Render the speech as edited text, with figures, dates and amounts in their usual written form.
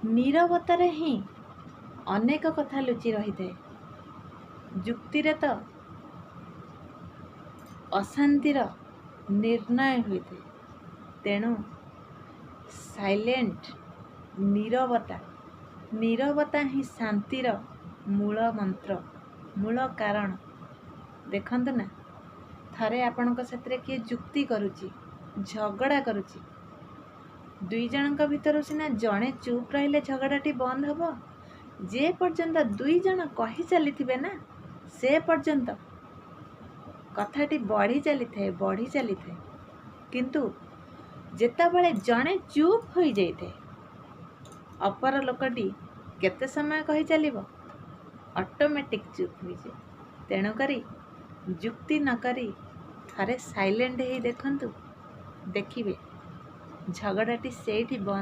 नीरवतारे ही अनेक कथा लुचि रही थाए। जुक्तिरे तो अशांतिर निर्णय होता है। तेणु साइलेंट नीरवता ही शांतिर मूल मंत्र, मूल कारण। देखंतु ना, थरे आपणक साथे किए जुक्ति करुची, झगड़ा करुची, दुई जनक भितर सिना जड़े चुप रहिले झगड़ाटी बंद हबो। जे पर्यंत दुई जन कही चली ना, से पर्यंत कथाटी बढ़ी चली थाए। किंतु जेतेबेले जड़े चुप हो जाए, अपर लोकटी केते समय कही चलिबो, ऑटोमेटिक चुप हो जाए। तेणु करी जुक्ति न करी थरे साइलेंट ही देखंतु, देखिबे झगड़ाटी सेठी बंद।